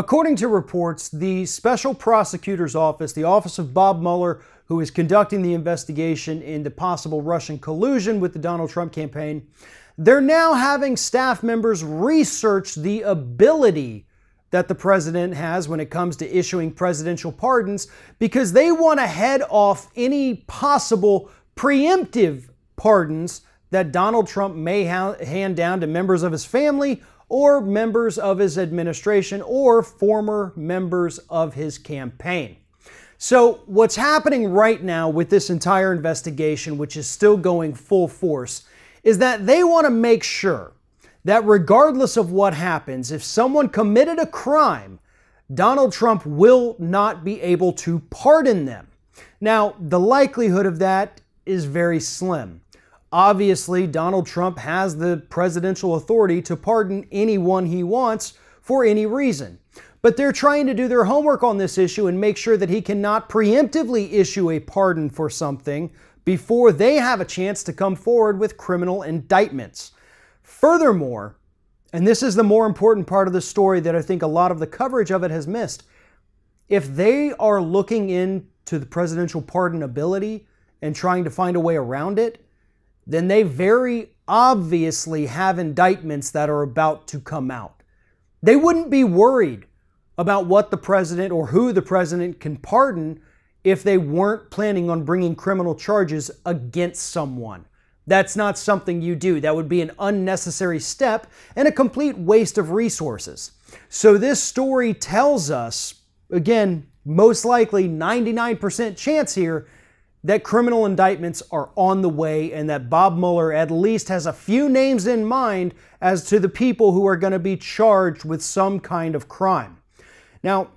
According to reports, the Special Prosecutor's Office, the Office of Bob Mueller, who is conducting the investigation into possible Russian collusion with the Donald Trump campaign, they're now having staff members research the ability that the president has when it comes to issuing presidential pardons, because they want to head off any possible preemptive pardons that Donald Trump may hand down to members of his family or members of his administration or former members of his campaign. So what's happening right now with this entire investigation, which is still going full force, is that they want to make sure that regardless of what happens, if someone committed a crime, Donald Trump will not be able to pardon them. Now, the likelihood of that is very slim. Obviously, Donald Trump has the presidential authority to pardon anyone he wants for any reason. But they're trying to do their homework on this issue and make sure that he cannot preemptively issue a pardon for something before they have a chance to come forward with criminal indictments. Furthermore, and this is the more important part of the story that I think a lot of the coverage of it has missed, if they are looking into the presidential pardonability and trying to find a way around it, then they very obviously have indictments that are about to come out. They wouldn't be worried about what the president or who the president can pardon if they weren't planning on bringing criminal charges against someone. That's not something you do. That would be an unnecessary step and a complete waste of resources. So this story tells us, again, most likely 99% chance here, that criminal indictments are on the way and that Bob Mueller at least has a few names in mind as to the people who are going to be charged with some kind of crime. Now,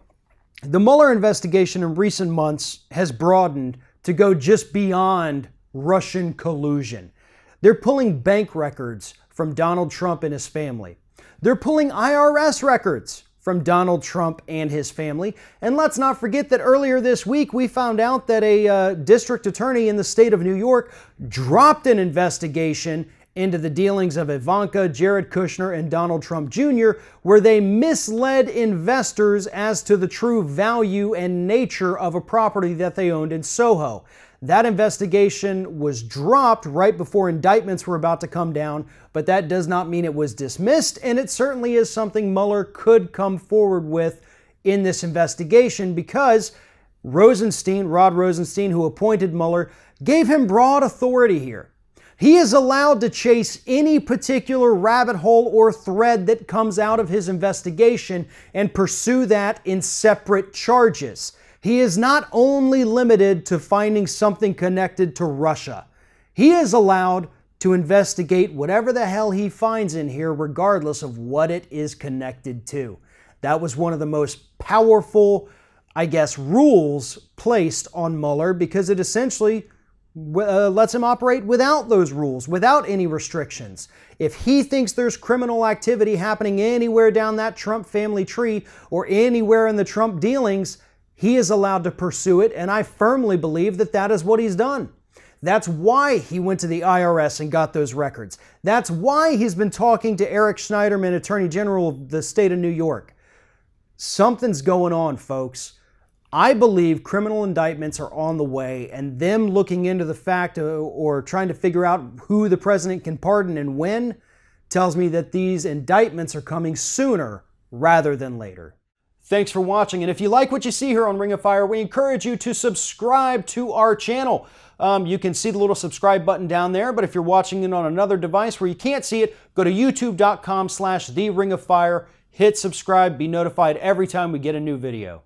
the Mueller investigation in recent months has broadened to go just beyond Russian collusion. They're pulling bank records from Donald Trump and his family. They're pulling IRS records from Donald Trump and his family. And let's not forget that earlier this week, we found out that a district attorney in the state of New York dropped an investigation into the dealings of Ivanka, Jared Kushner, and Donald Trump Jr., where they misled investors as to the true value and nature of a property that they owned in Soho. That investigation was dropped right before indictments were about to come down, but that does not mean it was dismissed, and it certainly is something Mueller could come forward with in this investigation because Rod Rosenstein, who appointed Mueller, gave him broad authority here. He is allowed to chase any particular rabbit hole or thread that comes out of his investigation and pursue that in separate charges. He is not only limited to finding something connected to Russia. He is allowed to investigate whatever the hell he finds in here, regardless of what it is connected to. That was one of the most powerful, rules placed on Mueller because it essentially lets him operate without those rules, without any restrictions. If he thinks there's criminal activity happening anywhere down that Trump family tree or anywhere in the Trump dealings, he is allowed to pursue it, and I firmly believe that that is what he's done. That's why he went to the IRS and got those records. That's why he's been talking to Eric Schneiderman, Attorney General of the state of New York. Something's going on, folks. I believe criminal indictments are on the way, and them looking into the fact or trying to figure out who the president can pardon and when tells me that these indictments are coming sooner rather than later. Thanks for watching, and if you like what you see here on Ring of Fire, we encourage you to subscribe to our channel. You can see the little subscribe button down there, but if you're watching it on another device where you can't see it, go to youtube.com/TheRingOfFire, hit subscribe, be notified every time we get a new video.